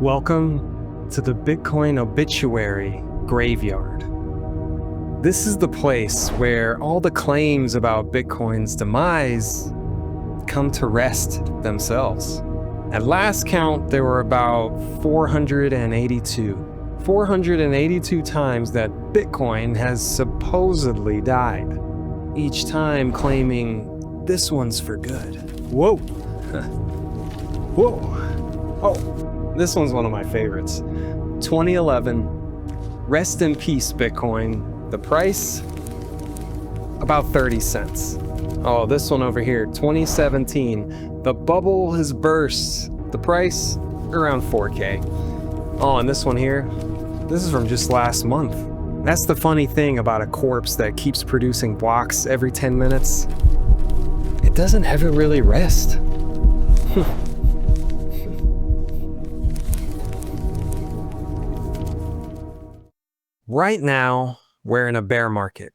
Welcome to the Bitcoin Obituary graveyard. This is the place where all the claims about Bitcoin's demise come to rest themselves. At last count, there were about 482 times that Bitcoin has supposedly died, each time claiming this one's for good. Whoa. Whoa. Oh. This one's one of my favorites. 2011, rest in peace, Bitcoin. The price, about 30 cents. Oh, this one over here, 2017, the bubble has burst. The price, around 4K. Oh, and this one here, this is from just last month. That's the funny thing about a corpse that keeps producing blocks every 10 minutes. It doesn't ever really rest. Right now, we're in a bear market.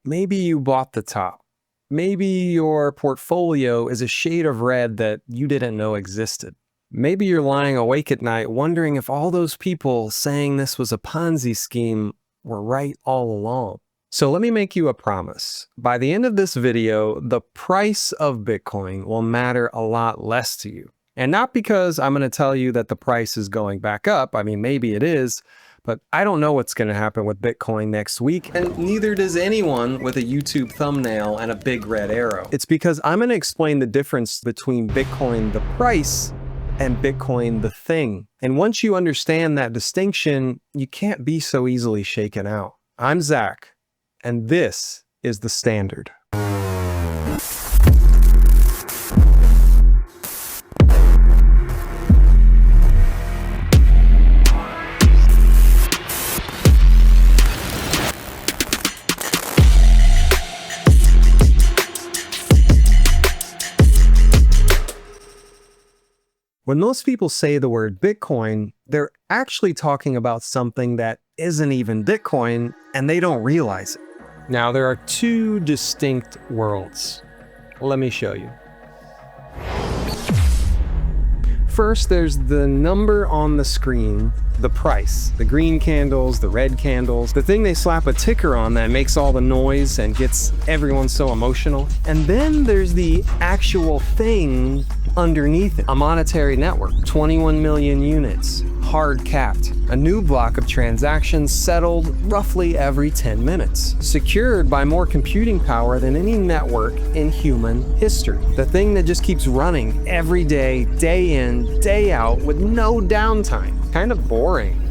Maybe you bought the top. Maybe your portfolio is a shade of red that you didn't know existed. Maybe you're lying awake at night wondering if all those people saying this was a Ponzi scheme were right all along. So let me make you a promise. By the end of this video, the price of Bitcoin will matter a lot less to you. And not because I'm going to tell you that the price is going back up. I mean, maybe it is. But I don't know what's going to happen with Bitcoin next week, and neither does anyone with a YouTube thumbnail and a big red arrow. It's because I'm going to explain the difference between Bitcoin the price and Bitcoin the thing. And once you understand that distinction, you can't be so easily shaken out. I'm Zach, and this is The Standard. When most people say the word Bitcoin, they're actually talking about something that isn't even Bitcoin, and they don't realize it. Now, there are two distinct worlds. Let me show you. First, there's the number on the screen, the price. The green candles, the red candles, the thing they slap a ticker on that makes all the noise and gets everyone so emotional. And then there's the actual thing underneath it. A monetary network, 21 million units, hard capped. A new block of transactions settled roughly every 10 minutes. Secured by more computing power than any network in human history. The thing that just keeps running every day, day in, day out, with no downtime. Kind of boring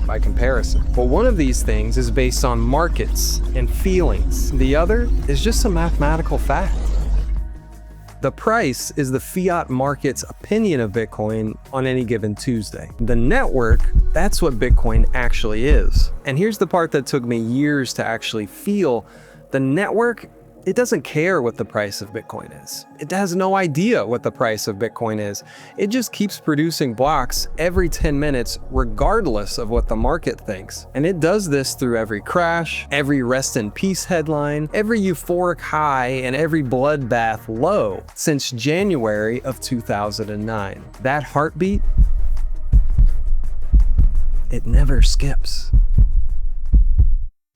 by comparison. But one of these things is based on markets and feelings. The other is just a mathematical fact. The price is the fiat market's opinion of Bitcoin on any given Tuesday. The network, that's what Bitcoin actually is. And here's the part that took me years to actually feel. The network, it doesn't care what the price of Bitcoin is. It has no idea what the price of Bitcoin is. It just keeps producing blocks every 10 minutes, regardless of what the market thinks. And it does this through every crash, every rest in peace headline, every euphoric high, and every bloodbath low since January of 2009. That heartbeat, it never skips.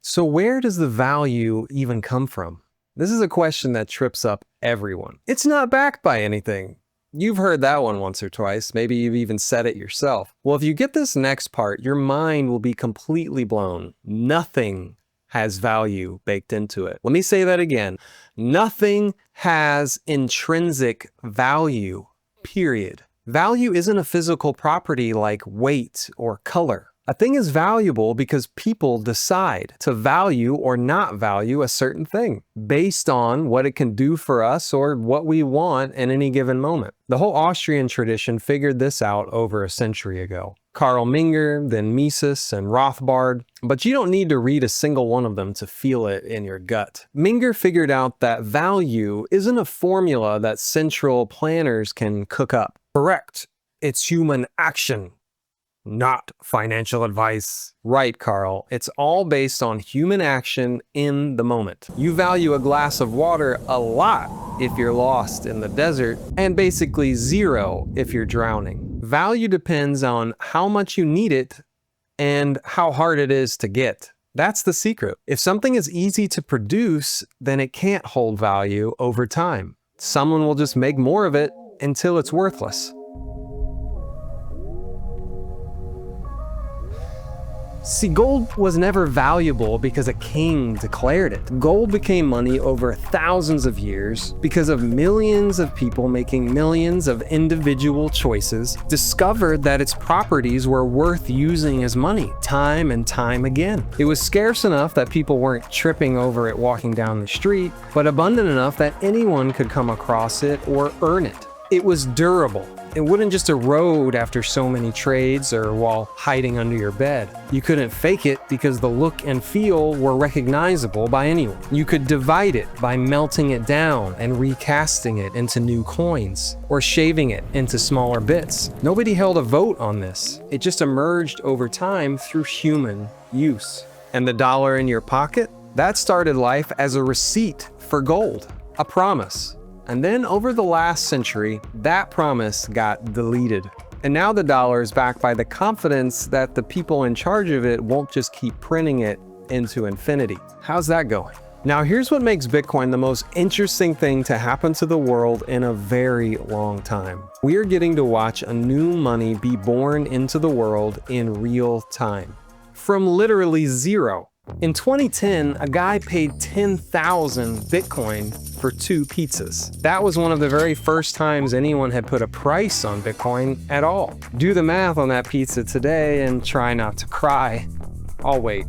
So where does the value even come from? This is a question that trips up everyone. It's not backed by anything. You've heard that one once or twice. Maybe you've even said it yourself. Well, if you get this next part, your mind will be completely blown. Nothing has value baked into it. Let me say that again. Nothing has intrinsic value, period. Value isn't a physical property like weight or color. A thing is valuable because people decide to value or not value a certain thing based on what it can do for us or what we want in any given moment. The whole Austrian tradition figured this out over a century ago. Carl Menger, then Mises and Rothbard, but you don't need to read a single one of them to feel it in your gut. Menger figured out that value isn't a formula that central planners can cook up. Correct. It's human action. Not financial advice. Right, Carl. It's all based on human action in the moment. You value a glass of water a lot if you're lost in the desert, and basically zero if you're drowning. Value depends on how much you need it and how hard it is to get. That's the secret. If something is easy to produce, then it can't hold value over time. Someone will just make more of it until it's worthless. See, gold was never valuable because a king declared it. Gold became money over thousands of years because of millions of people making millions of individual choices, discovered that its properties were worth using as money time and time again. It was scarce enough that people weren't tripping over it walking down the street, but abundant enough that anyone could come across it or earn it. It was durable. It wouldn't just erode after so many trades or while hiding under your bed. You couldn't fake it because the look and feel were recognizable by anyone. You could divide it by melting it down and recasting it into new coins, or shaving it into smaller bits. Nobody held a vote on this. It just emerged over time through human use. And the dollar in your pocket? That started life as a receipt for gold, a promise. And then over the last century, that promise got deleted. And now the dollar is backed by the confidence that the people in charge of it won't just keep printing it into infinity. How's that going? Now here's what makes Bitcoin the most interesting thing to happen to the world in a very long time. We are getting to watch a new money be born into the world in real time. From literally zero. In 2010, a guy paid 10,000 Bitcoin for 2 pizzas. That was one of the very first times anyone had put a price on Bitcoin at all. Do the math on that pizza today and try not to cry. I'll wait.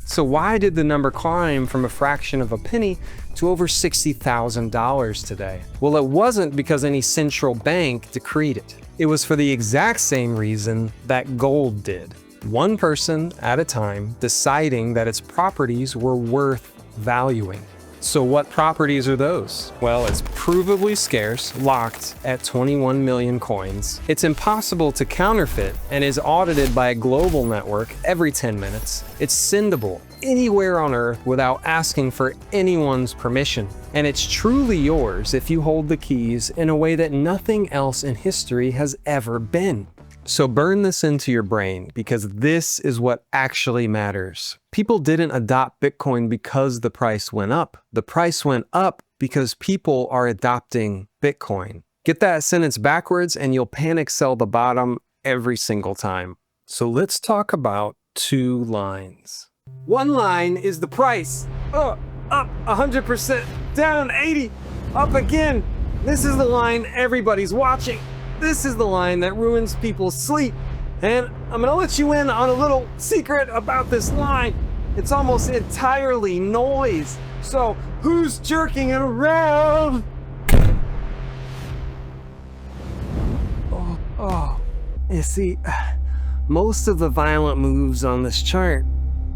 So why did the number climb from a fraction of a penny to over $60,000 today? Well, it wasn't because any central bank decreed it. It was for the exact same reason that gold did. One person at a time deciding that its properties were worth valuing. So what properties are those? Well, it's provably scarce, locked at 21 million coins. It's impossible to counterfeit and is audited by a global network every 10 minutes. It's sendable anywhere on Earth without asking for anyone's permission. And it's truly yours if you hold the keys in a way that nothing else in history has ever been. So burn this into your brain, because this is what actually matters. People didn't adopt Bitcoin because the price went up. The price went up because people are adopting Bitcoin. Get that sentence backwards and you'll panic sell the bottom every single time. So let's talk about 2 lines. One line is the price. Up 100%, down 80, up again. This is the line everybody's watching. This is the line that ruins people's sleep. And I'm gonna let you in on a little secret about this line. It's almost entirely noise. So who's jerking it around? You see, most of the violent moves on this chart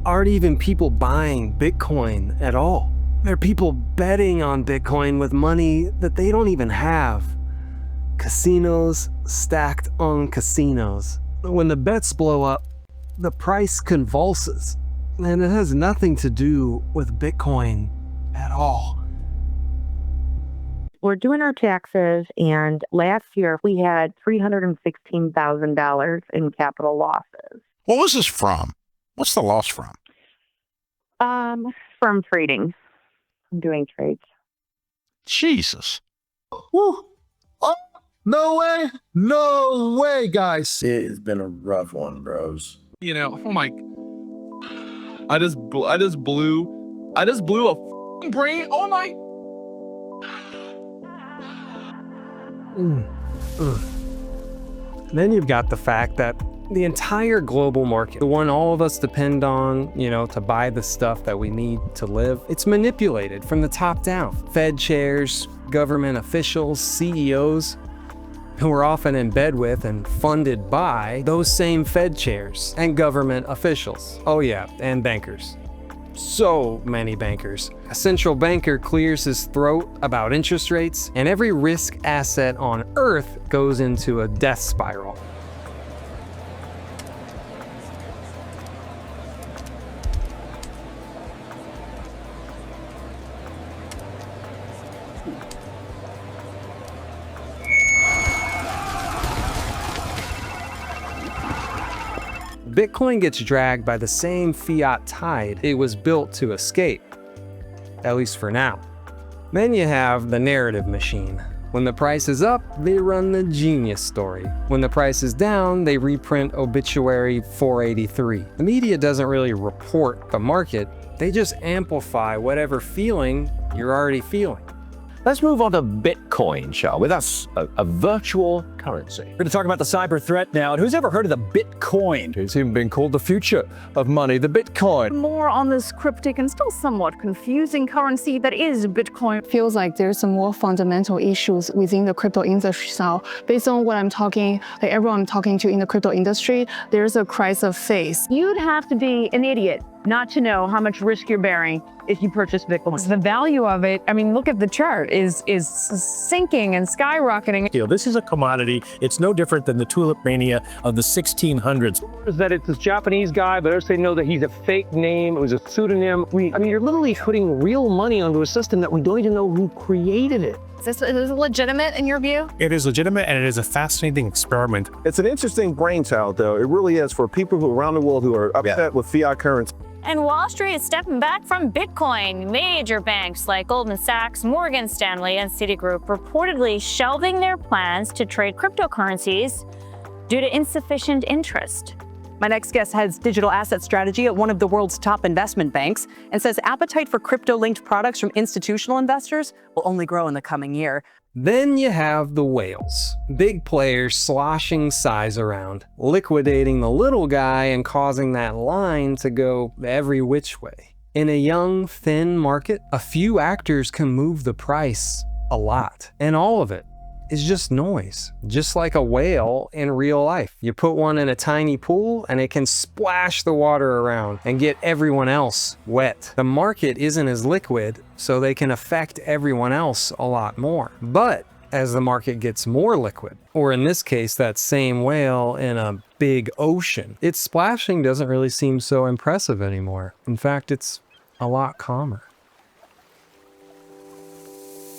aren't even people buying Bitcoin at all. They're people betting on Bitcoin with money that they don't even have. Casinos stacked on casinos. When the bets blow up, the price convulses, and it has nothing to do with Bitcoin at all. We're doing our taxes, and last year we had $316,000 in capital losses. What was this from? What's the loss from? From trading. I'm doing trades. Jesus. Woo. Oh, no way, guys. It has been a rough one, bros. You know, oh my, I just blew a f***ing brain. Oh my. Then you've got the fact that the entire global market, the one all of us depend on, to buy the stuff that we need to live, it's manipulated from the top down. Fed chairs, government officials, CEOs, who are often in bed with and funded by those same Fed chairs and government officials. Oh yeah, and bankers. So many bankers. A central banker clears his throat about interest rates, and every risk asset on Earth goes into a death spiral. Bitcoin gets dragged by the same fiat tide it was built to escape, at least for now. Then you have the narrative machine. When the price is up, they run the genius story. When the price is down, they reprint Obituary 483. The media doesn't really report the market, they just amplify whatever feeling you're already feeling. Let's move on to Bitcoin, shall we? That's a virtual currency. We're going to talk about the cyber threat now. And who's ever heard of the Bitcoin? It's even been called the future of money, the Bitcoin. More on this cryptic and still somewhat confusing currency that is Bitcoin. Feels like there's some more fundamental issues within the crypto industry now. Based on what I'm talking, like everyone I'm talking to in the crypto industry, there's a crisis of faith. You'd have to be an idiot not to know how much risk you're bearing if you purchase Bitcoin. The value of it, I mean, look at the chart, is sinking and skyrocketing. This is a commodity. It's no different than the tulip mania of the 1600s. That it's this Japanese guy, but others say no, that he's a fake name, it was a pseudonym. I mean, you're literally putting real money onto a system that we don't even know who created it. Is this legitimate in your view? It is legitimate, and it is a fascinating experiment. It's an interesting brainchild, though. It really is, for people around the world who are upset with fiat currency. And Wall Street is stepping back from Bitcoin. Major banks like Goldman Sachs, Morgan Stanley, and Citigroup reportedly shelving their plans to trade cryptocurrencies due to insufficient interest. My next guest heads digital asset strategy at one of the world's top investment banks and says appetite for crypto-linked products from institutional investors will only grow in the coming year. Then you have the whales, big players sloshing size around, liquidating the little guy and causing that line to go every which way. In a young, thin market, a few actors can move the price a lot, and all of it is just noise, just like a whale in real life. You put one in a tiny pool and it can splash the water around and get everyone else wet. The market isn't as liquid, so they can affect everyone else a lot more. But as the market gets more liquid, or in this case, that same whale in a big ocean, its splashing doesn't really seem so impressive anymore. In fact, it's a lot calmer.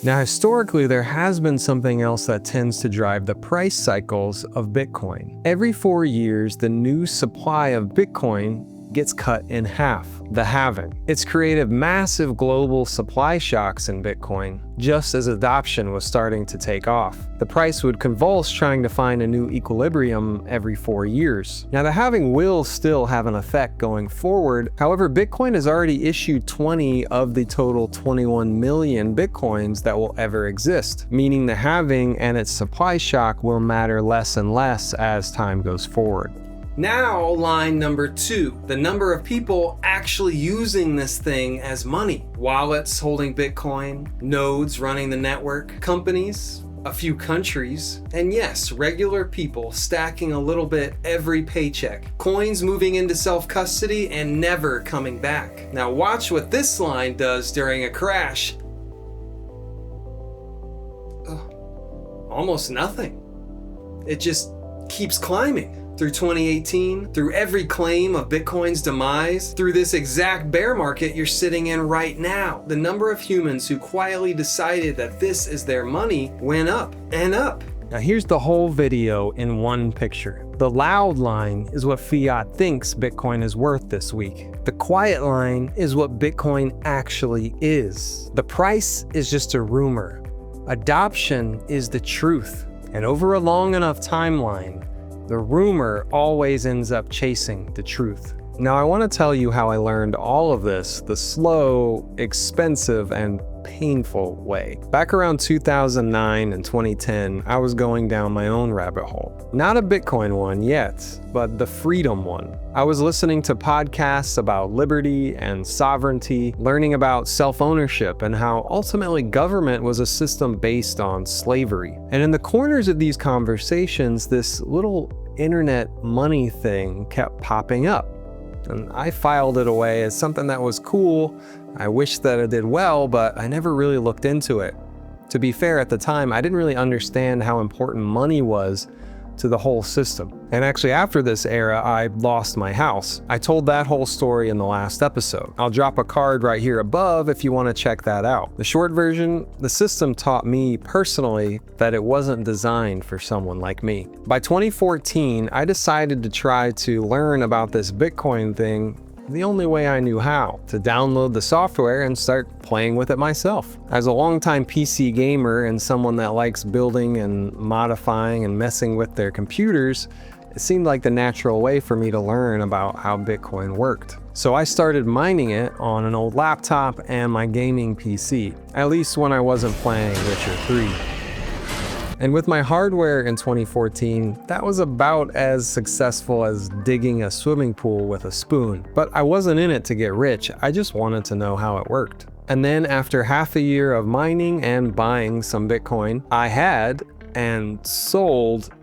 Now, historically, there has been something else that tends to drive the price cycles of Bitcoin. Every 4 years, the new supply of Bitcoin gets cut in half, the halving. It's created massive global supply shocks in Bitcoin, just as adoption was starting to take off. The price would convulse trying to find a new equilibrium every 4 years. Now, the halving will still have an effect going forward. However, Bitcoin has already issued 20 of the total 21 million Bitcoins that will ever exist, meaning the halving and its supply shock will matter less and less as time goes forward. Now, line number 2, the number of people actually using this thing as money. Wallets holding Bitcoin, nodes running the network, companies, a few countries, and yes, regular people stacking a little bit every paycheck. Coins moving into self-custody and never coming back. Now watch what this line does during a crash. Almost nothing. It just keeps climbing. Through 2018, through every claim of Bitcoin's demise, through this exact bear market you're sitting in right now, the number of humans who quietly decided that this is their money went up and up. Now here's the whole video in one picture. The loud line is what Fiat thinks Bitcoin is worth this week. The quiet line is what Bitcoin actually is. The price is just a rumor. Adoption is the truth. And over a long enough timeline, the rumor always ends up chasing the truth. Now, I want to tell you how I learned all of this the slow, expensive, and painful way. Back around 2009 and 2010, I was going down my own rabbit hole. Not a Bitcoin one yet, but the freedom one. I was listening to podcasts about liberty and sovereignty, learning about self-ownership and how ultimately government was a system based on slavery. And in the corners of these conversations, this little internet money thing kept popping up. And I filed it away as something that was cool. I wished that it did well, but I never really looked into it. To be fair, at the time, I didn't really understand how important money was to the whole system. And actually after this era, I lost my house. I told that whole story in the last episode. I'll drop a card right here above if you want to check that out. The short version, the system taught me personally that it wasn't designed for someone like me. By 2014, I decided to try to learn about this Bitcoin thing the only way I knew how, to download the software and start playing with it myself. As a longtime PC gamer and someone that likes building and modifying and messing with their computers, it seemed like the natural way for me to learn about how Bitcoin worked. So I started mining it on an old laptop and my gaming PC, at least when I wasn't playing Witcher 3. And with my hardware in 2014, that was about as successful as digging a swimming pool with a spoon. But I wasn't in it to get rich, I just wanted to know how it worked. And then after half a year of mining and buying some Bitcoin, I had and sold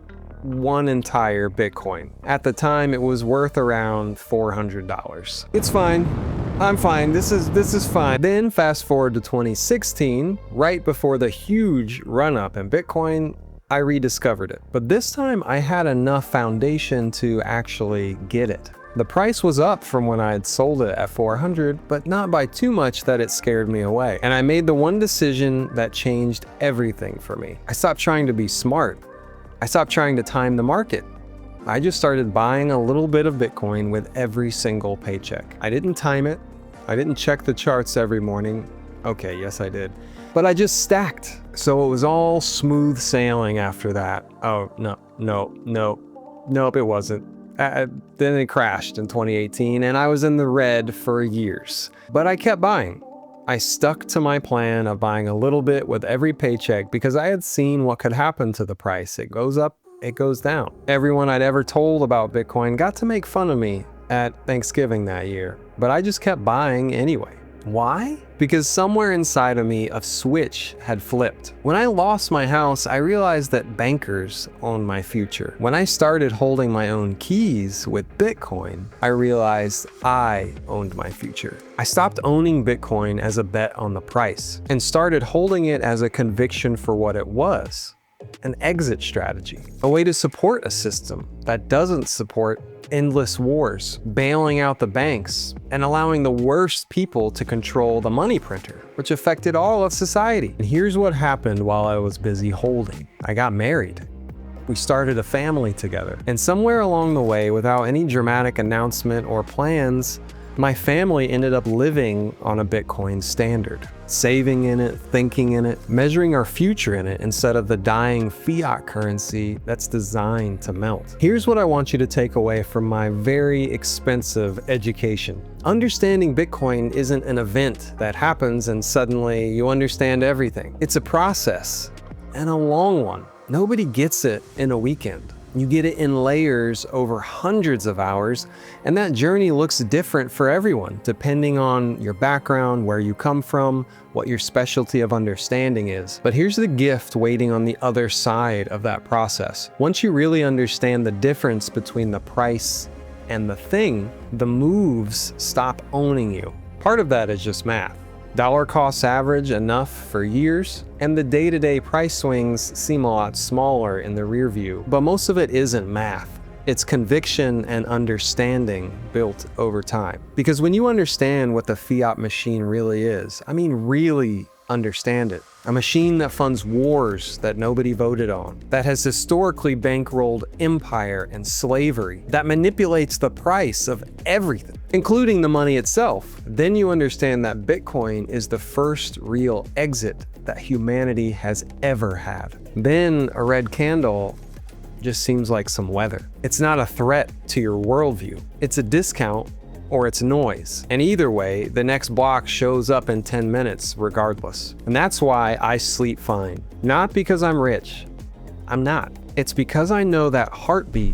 one entire Bitcoin. At the time, it was worth around $400. It's fine. I'm fine. This is fine. Then fast forward to 2016, right before the huge run-up in Bitcoin, I rediscovered it. But this time I had enough foundation to actually get it. The price was up from when I had sold it at 400, but not by too much that it scared me away. And I made the one decision that changed everything for me. I stopped trying to be smart. I stopped trying to time the market. I just started buying a little bit of Bitcoin with every single paycheck. I didn't time it. I didn't check the charts every morning. Okay, yes I did. But I just stacked. So it was all smooth sailing after that. Oh, nope, it wasn't. Then it crashed in 2018 and I was in the red for years. But I kept buying. I stuck to my plan of buying a little bit with every paycheck because I had seen what could happen to the price. It goes up, it goes down. Everyone I'd ever told about Bitcoin got to make fun of me at Thanksgiving that year, but I just kept buying anyway. Why? Because somewhere inside of me, a switch had flipped. When I lost my house, I realized that bankers owned my future. When I started holding my own keys with Bitcoin, I realized I owned my future. I stopped owning Bitcoin as a bet on the price and started holding it as a conviction for what it was. An exit strategy, a way to support a system that doesn't support endless wars, bailing out the banks, and allowing the worst people to control the money printer, which affected all of society. And here's what happened while I was busy holding. I got married. We started a family together. And somewhere along the way, without any dramatic announcement or plans, my family ended up living on a Bitcoin standard, saving in it, thinking in it, measuring our future in it instead of the dying fiat currency that's designed to melt. Here's what I want you to take away from my very expensive education. Understanding Bitcoin isn't an event that happens and suddenly you understand everything. It's a process, and a long one. Nobody gets it in a weekend. You get it in layers over hundreds of hours, and that journey looks different for everyone, depending on your background, where you come from, what your specialty of understanding is. But here's the gift waiting on the other side of that process. Once you really understand the difference between the price and the thing, the moves stop owning you. Part of that is just math. Dollar cost average enough for years, and the day-to-day price swings seem a lot smaller in the rear view. But most of it isn't math. It's conviction and understanding built over time. Because when you understand what the fiat machine really is, I mean really understand it, a machine that funds wars that nobody voted on, that has historically bankrolled empire and slavery, that manipulates the price of everything, including the money itself, then you understand that Bitcoin is the first real exit that humanity has ever had. Then a red candle just seems like some weather. It's not a threat to your worldview. It's a discount or it's noise. And either way, the next block shows up in 10 minutes regardless. And that's why I sleep fine. Not because I'm rich. I'm not. It's because I know that heartbeat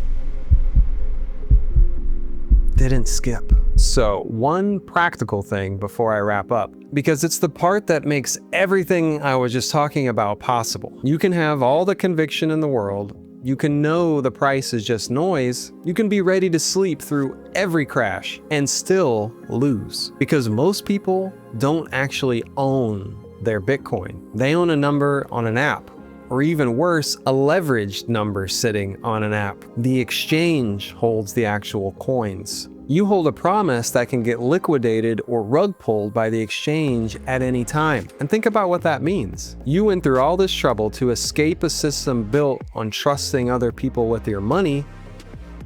didn't skip. So, one practical thing before I wrap up, because it's the part that makes everything I was just talking about possible. You can have all the conviction in the world. You can know the price is just noise. You can be ready to sleep through every crash and still lose. Because most people don't actually own their Bitcoin. They own a number on an app or even worse, a leveraged number sitting on an app. The exchange holds the actual coins. You hold a promise that can get liquidated or rug pulled by the exchange at any time. And think about what that means. You went through all this trouble to escape a system built on trusting other people with your money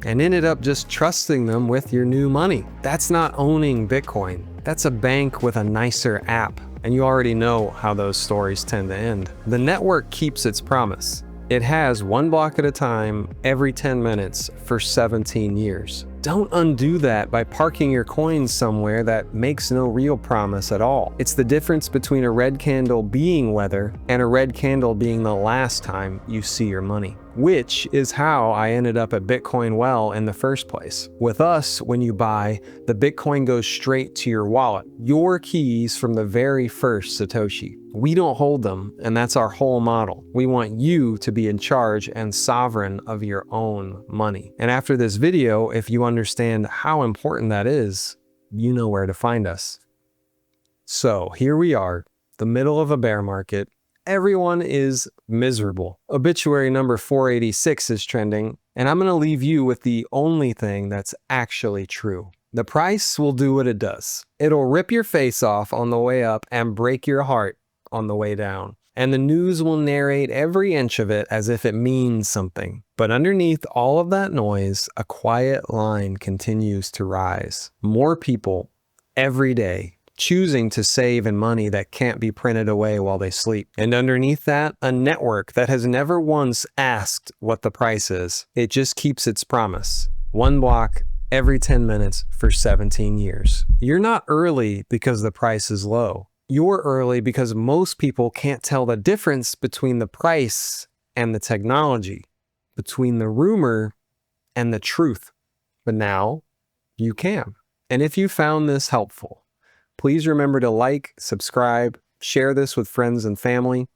and ended up just trusting them with your new money. That's not owning Bitcoin. That's a bank with a nicer app. And you already know how those stories tend to end. The network keeps its promise. It has one block at a time every 10 minutes for 17 years. Don't undo that by parking your coins somewhere that makes no real promise at all. It's the difference between a red candle being weather and a red candle being the last time you see your money. Which is how I ended up at Bitcoin Well in the first place. With us, when you buy, the Bitcoin goes straight to your wallet. Your keys from the very first Satoshi. We don't hold them, and that's our whole model. We want you to be in charge and sovereign of your own money. And after this video, if you understand how important that is, you know where to find us. So here we are, the middle of a bear market. Everyone is miserable. Obituary number 486 is trending, and I'm going to leave you with the only thing that's actually true. The price will do what it does. It'll rip your face off on the way up and break your heart on the way down. And the news will narrate every inch of it as if it means something. But underneath all of that noise, a quiet line continues to rise. More people every day choosing to save in money that can't be printed away while they sleep. And underneath that, a network that has never once asked what the price is. It just keeps its promise. One block every 10 minutes for 17 years. You're not early because the price is low. You're early because most people can't tell the difference between the price and the technology, between the rumor and the truth. But now you can. And if you found this helpful, please remember to like, subscribe, share this with friends and family.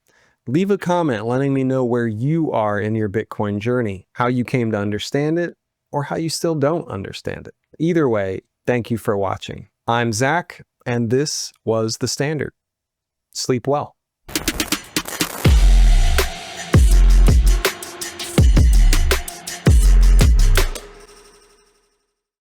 Leave a comment letting me know where you are in your Bitcoin journey, how you came to understand it, or how you still don't understand it. Either way, thank you for watching. I'm Zach, and this was The Standard. Sleep well.